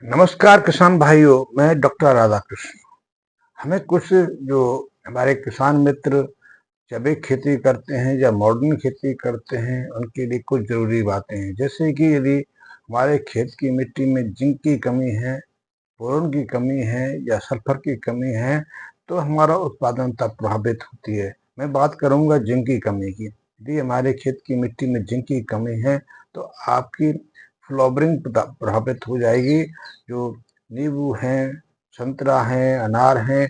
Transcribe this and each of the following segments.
नमस्कार किसान भाइयों, मैं डॉक्टर राधाकृष्ण। हमें कुछ जो हमारे किसान मित्र जैविक खेती करते हैं या मॉडर्न खेती करते हैं, उनके लिए कुछ ज़रूरी बातें हैं। जैसे कि यदि हमारे खेत की मिट्टी में जिंक की कमी है, बोरोन की कमी है या सल्फर की कमी है, तो हमारा उत्पादन तब प्रभावित होती है। मैं बात करूंगा जिंक की कमी की। यदि हमारे खेत की मिट्टी में जिंक की कमी है, तो आपकी फ्लावरिंग प्रभावित हो जाएगी। जो नींबू हैं, संतरा हैं, अनार हैं,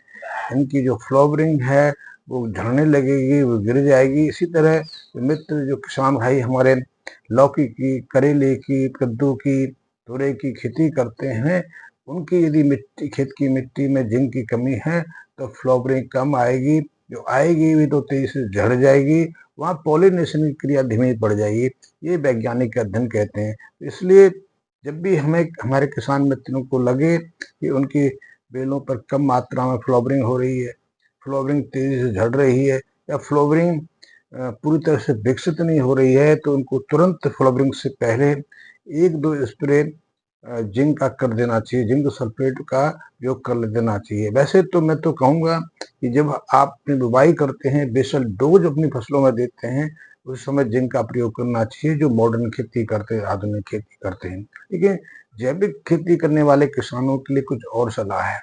इनकी जो फ्लावरिंग है वो झड़ने लगेगी, वो गिर जाएगी। इसी तरह मित्र जो किसान भाई हमारे लौकी की, करेले की, कद्दू की, तोरई की खेती करते हैं, उनकी यदि मिट्टी खेत की मिट्टी में जिंक की कमी है तो फ्लावरिंग कम आएगी। जो आएगी भी तो तेजी से झड़ जाएगी, वहाँ पॉलिनेशन की क्रिया धीमी पड़ जाएगी। ये वैज्ञानिक अध्ययन कहते हैं। इसलिए जब भी हमें हमारे किसान मित्रों को लगे कि उनकी बेलों पर कम मात्रा में फ्लावरिंग हो रही है, फ्लावरिंग तेजी से झड़ रही है या फ्लावरिंग पूरी तरह से विकसित नहीं हो रही है, तो उनको तुरंत फ्लावरिंग से पहले 1-2 स्प्रे जिंक का कर देना चाहिए, जिंक सल्फेट का उपयोग कर देना चाहिए। वैसे तो मैं तो कहूँगा कि जब आप अपनी बुवाई करते हैं, बेसल डोज अपनी फसलों में देते हैं, उस समय जिंक का प्रयोग करना चाहिए, जो मॉडर्न खेती करते हैं, आधुनिक खेती करते हैं। लेकिन जैविक खेती करने वाले किसानों के लिए कुछ और सलाह है।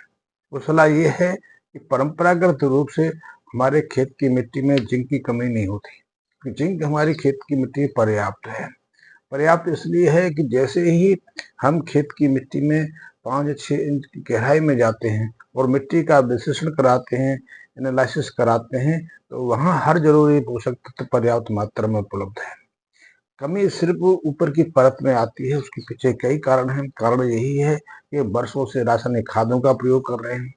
वो सलाह ये है कि परंपरागत रूप से हमारे खेत की मिट्टी में जिंक की कमी नहीं होती। जिंक हमारी खेत की मिट्टी में पर्याप्त है। पर्याप्त इसलिए है कि जैसे ही हम खेत की मिट्टी में 5 या 6 इंच की गहराई में जाते हैं और मिट्टी का विश्लेषण कराते हैं, एनालिसिस कराते हैं, तो वहाँ हर जरूरी पोषक तत्व पर्याप्त मात्रा में उपलब्ध है। कमी सिर्फ ऊपर की परत में आती है, उसके पीछे कई कारण हैं। कारण यही है कि वर्षों से रासायनिक खादों का प्रयोग कर रहे हैं।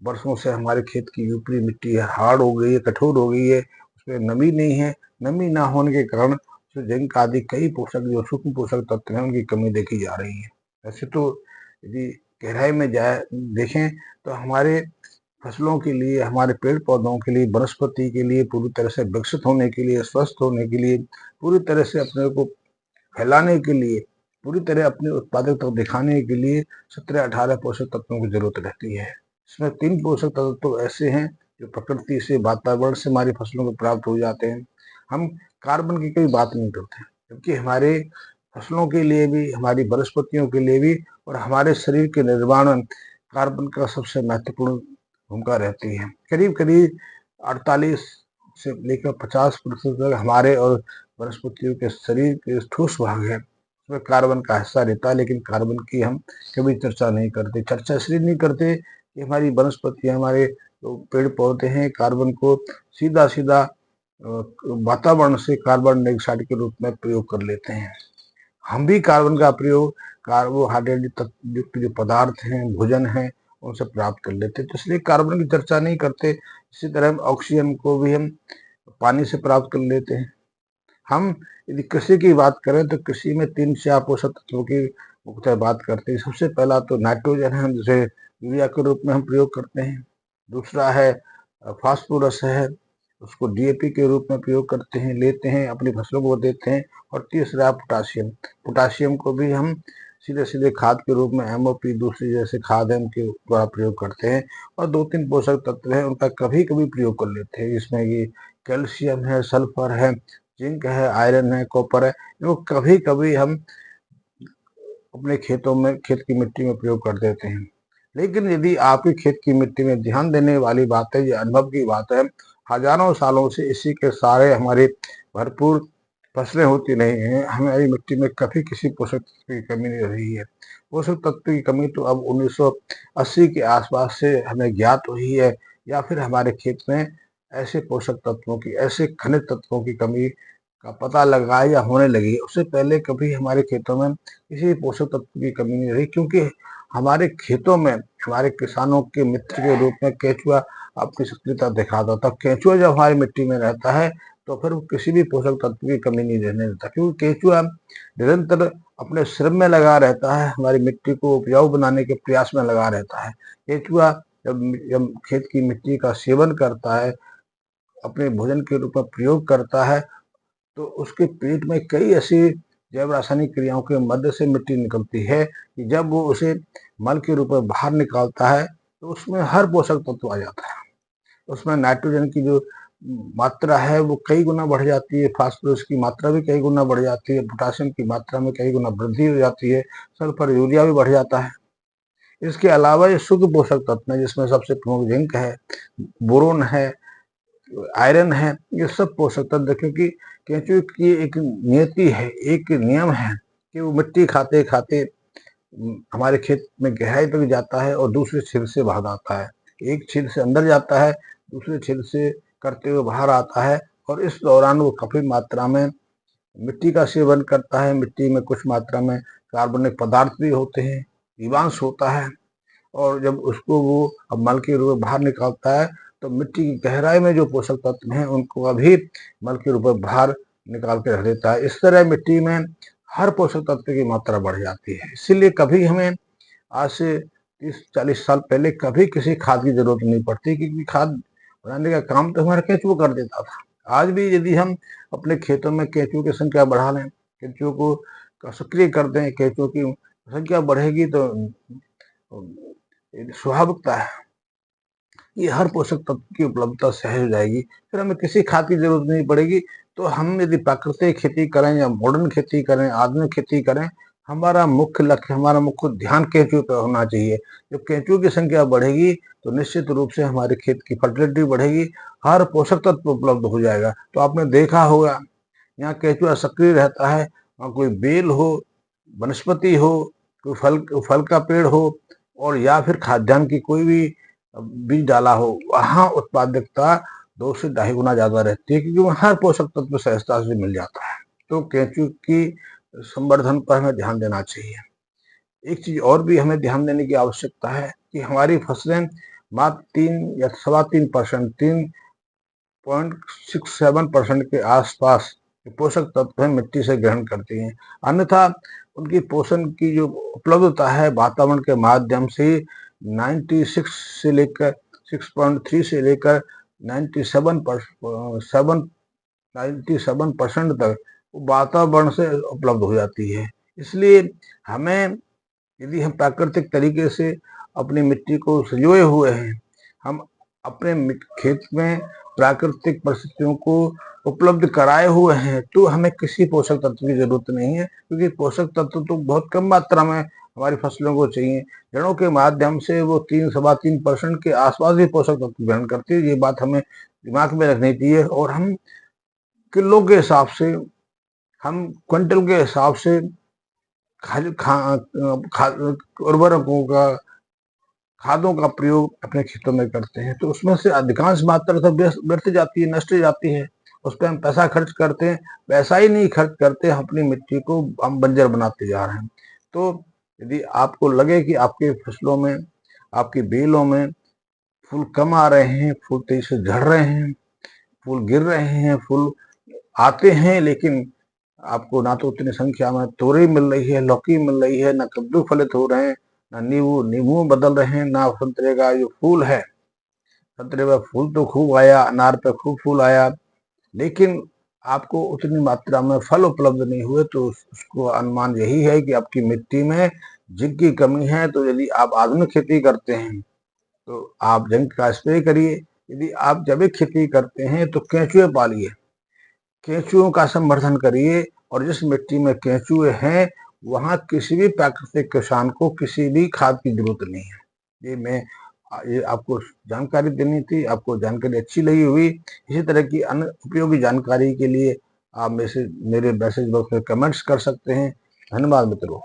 वर्षों से हमारे खेत की ऊपरी मिट्टी है, हार्ड हो गई है, कठोर हो गई है, उसमें नमी नहीं है। नमी ना होने के कारण उसमें जिंक आदि कई पोषक जो सूक्ष्म पोषक तत्व हैं, उनकी कमी देखी जा रही है। वैसे तो यदि गहराई में जाए देखें तो हमारे फसलों के लिए, हमारे पेड़ पौधों के लिए, वनस्पति के लिए, पूरी तरह से विकसित होने के लिए, स्वस्थ होने के लिए, पूरी तरह से अपने को फैलाने के लिए, पूरी तरह अपनी उत्पादकता दिखाने के लिए 17-18 पोषक तत्वों की जरूरत रहती है। इसमें 3 पोषक तत्व तो ऐसे हैं जो प्रकृति से, वातावरण से हमारी फसलों को प्राप्त हो जाते हैं। हम कार्बन की कोई बात नहीं करते, जबकि हमारे फसलों के लिए भी, हमारी वनस्पतियों के लिए भी और हमारे शरीर के निर्माण में कार्बन का सबसे महत्वपूर्ण भूमिका रहती है। करीब करीब 48 से लेकर 50% तक हमारे और वनस्पतियों के शरीर के ठोस भाग है, उसमें कार्बन का हिस्सा रहता है। लेकिन कार्बन की हम कभी चर्चा नहीं करते। चर्चा इसलिए नहीं करते कि हमारी वनस्पतियाँ, हमारे जो पेड़ पौधे हैं, कार्बन को सीधा सीधा वातावरण से कार्बन डाइऑक्साइड के रूप में प्रयोग कर लेते हैं। हम भी कार्बन का प्रयोग कार्बोहाइड्रेट युक्त जो पदार्थ हैं, भोजन हैं, उनसे प्राप्त कर लेते हैं, तो इसलिए कार्बन की चर्चा नहीं करते। इसी तरह हम ऑक्सीजन को भी हम पानी से प्राप्त कर लेते हैं। हम यदि कृषि की बात करें तो कृषि में 3-4 पोषक तत्वों की मुख्यतः बात करते हैं। सबसे पहला तो नाइट्रोजन है, जिसे यूरिया के रूप में हम प्रयोग करते हैं। दूसरा है फास्फोरस है, उसको डीएपी के रूप में प्रयोग करते हैं, लेते हैं, अपनी फसलों को देते हैं। और तीसरा पोटाशियम। पोटाशियम को भी हम सीधे सीधे खाद के रूप में एमओपी, दूसरी जैसे खाद है, उनके द्वारा प्रयोग करते हैं। और 2-3 पोषक तत्व हैं, उनका कभी कभी प्रयोग कर लेते हैं, जिसमें कि कैल्शियम है, सल्फर है, जिंक है, आयरन है, कॉपर है। इनको कभी कभी हम अपने खेतों में, खेत की मिट्टी में प्रयोग कर देते हैं। लेकिन यदि आपके खेत की मिट्टी में ध्यान देने वाली बात है, ये अनुभव की बात है, हजारों सालों से इसी के सारे हमारे भरपूर फसलें होती रही हैं, हमारी मिट्टी में कभी किसी पोषक तत्व की कमी नहीं रही है। पोषक तत्व की कमी तो अब 1980 के आसपास से हमें ज्ञात हुई है, या फिर हमारे खेत में ऐसे पोषक तत्वों की, ऐसे खनिज तत्वों की कमी का पता लगा या होने लगी। उससे पहले कभी हमारे खेतों में किसी पोषक तत्व की कमी नहीं रही, क्योंकि हमारे खेतों में हमारे किसानों के मित्र के रूप में केंचुआ अपनी सक्रियता दिखाता था। केंचुआ जब हमारी मिट्टी में रहता है तो फिर वो किसी भी पोषक तत्व की कमी नहीं रहने देता, क्योंकि केंचुआ निरंतर अपने श्रम में लगा रहता है, हमारी मिट्टी को उपजाऊ बनाने के प्रयास में लगा रहता है। केंचुआ जब जब खेत की मिट्टी का सेवन करता है, अपने भोजन के रूप में प्रयोग करता है, तो उसके पेट में कई ऐसी जैव रासायनिक क्रियाओं के मध्य से मिट्टी निकलती है कि जब वो उसे मल के रूप में बाहर निकालता है तो उसमें हर पोषक तत्व आ जाता है। उसमें नाइट्रोजन की जो मात्रा है वो कई गुना बढ़ जाती है, फास्फोरस की मात्रा भी कई गुना बढ़ जाती है, पोटासियम की मात्रा में कई गुना वृद्धि हो जाती है, सल्फर यूरिया भी बढ़ जाता है। इसके अलावा ये शुद्ध पोषक तत्व है जिसमें सबसे प्रमुख जिंक है, बोरोन है, आयरन है, ये सब पोषक तत्व, क्योंकि केंचुए की एक नियति है, एक नियम है कि वो मिट्टी खाते खाते हमारे खेत में गहराई तक जाता है और दूसरे छिल से बाहर आता है। एक छिल से अंदर जाता है, दूसरे छिल से करते हुए बाहर आता है, और इस दौरान वो काफी मात्रा में मिट्टी का सेवन करता है। मिट्टी में कुछ मात्रा में कार्बनिक पदार्थ भी होते हैं, जीवांश होता है, और जब उसको वो अब मल के रूप में बाहर निकालता है तो मिट्टी की गहराई में जो पोषक तत्व हैं उनको अभी मल के रूप में बाहर निकाल के रख देता है। इस तरह मिट्टी में हर पोषक तत्व की मात्रा बढ़ जाती है। इसीलिए कभी हमें आज से 30-40 साल पहले कभी किसी खाद की जरूरत नहीं पड़ती, क्योंकि खाद बनाने का काम तो हमारा केंचुआ कर देता था। आज भी यदि हम अपने खेतों में केंचुओं की संख्या बढ़ा लें, केंचुओं को सक्रिय कर दें, केंचुओं की संख्या बढ़ेगी तो स्वाभाविकता है कि हर पोषक तत्व की उपलब्धता सहज हो जाएगी, फिर हमें किसी खाद की जरूरत नहीं पड़ेगी। तो हम यदि प्राकृतिक खेती करें या मॉडर्न खेती करें, आधुनिक खेती करें, हमारा मुख्य लक्ष्य, हमारा मुख्य ध्यान केंचुए पर होना चाहिए। जब केंचुए की संख्या बढ़ेगी तो निश्चित रूप से हमारे खेत की फर्टिलिटी बढ़ेगी, हर पोषक तत्व उपलब्ध हो जाएगा। तो आपने देखा होगा यहाँ केंचुआ सक्रिय रहता है, वहाँ कोई बेल हो, वनस्पति हो, कोई फल का पेड़ हो, और या फिर खाद्यान्न की कोई भी बीज डाला हो, वहाँ उत्पादकता 2 से 2.5 गुना ज्यादा रहती है, क्योंकि वहाँ हर पोषक तत्व सहजता से मिल जाता है। तो केंचुए की संवर्धन पर हमें ध्यान देना चाहिए। एक चीज और भी हमें ध्यान देने की आवश्यकता है कि हमारी फसलें मात्र 3 या 3.25%, 3.67% के आसपास पोषक तत्व है मिट्टी से ग्रहण करती हैं। अन्यथा उनकी पोषण की जो उपलब्धता है वातावरण के माध्यम से 96 से लेकर 6.3 से लेकर 97% तक वातावरण से उपलब्ध हो जाती है। इसलिए हमें, यदि हम प्राकृतिक तरीके से अपनी मिट्टी को संजोए हुए हैं, हम अपने खेत में प्राकृतिक परिस्थितियों को उपलब्ध कराए हुए हैं, तो हमें किसी पोषक तत्व की जरूरत नहीं है, क्योंकि पोषक तत्व तो बहुत कम मात्रा में हमारी फसलों को चाहिए। जड़ों के माध्यम से वो 3-3.25% के आसपास ही पोषक तत्व ग्रहण करती है। ये बात हमें दिमाग में रखनी चाहिए, और हम किलो के हिसाब से, हम क्विंटल के हिसाब से उर्वरकों का, खादों का प्रयोग अपने खेतों में करते हैं, तो उसमें से अधिकांश मात्रा तो व्यर्थ जाती है, नष्ट जाती है। उस पर हम पैसा खर्च करते हैं, पैसा ही नहीं खर्च करते, अपनी मिट्टी को हम बंजर बनाते जा रहे हैं। तो यदि आपको लगे कि आपके फसलों में, आपकी बेलों में फूल कम आ रहे हैं, फूल तेजी से झड़ रहे हैं, फूल गिर रहे हैं, फूल आते हैं लेकिन आपको ना तो उतनी संख्या में तोरई मिल रही है, लौकी मिल रही है, ना कद्दू फलित हो रहे हैं, ना नींबू बदल रहे हैं, ना संतरे का जो फूल है, संतरे पे फूल तो खूब आया, अनार पे खूब फूल आया, लेकिन आपको उतनी मात्रा में फल उपलब्ध नहीं हुए, तो उसको अनुमान यही है कि आपकी मिट्टी में जिंक की कमी है। तो यदि आप आधुनिक खेती करते हैं तो आप जिंक का स्प्रे करिए। यदि आप जैविक खेती करते हैं तो केंचुए पालिए, केंचुओं का संवर्धन करिए, और जिस मिट्टी में केंचुए हैं वहां किसी भी प्राकृतिक किसान को किसी भी खाद की जरूरत नहीं है। ये आपको जानकारी देनी थी, आपको जानकारी अच्छी लगी हुई। इसी तरह की अन्य उपयोगी जानकारी के लिए आप मेरे मैसेज बॉक्स में कमेंट्स कर सकते हैं। धन्यवाद मित्रों।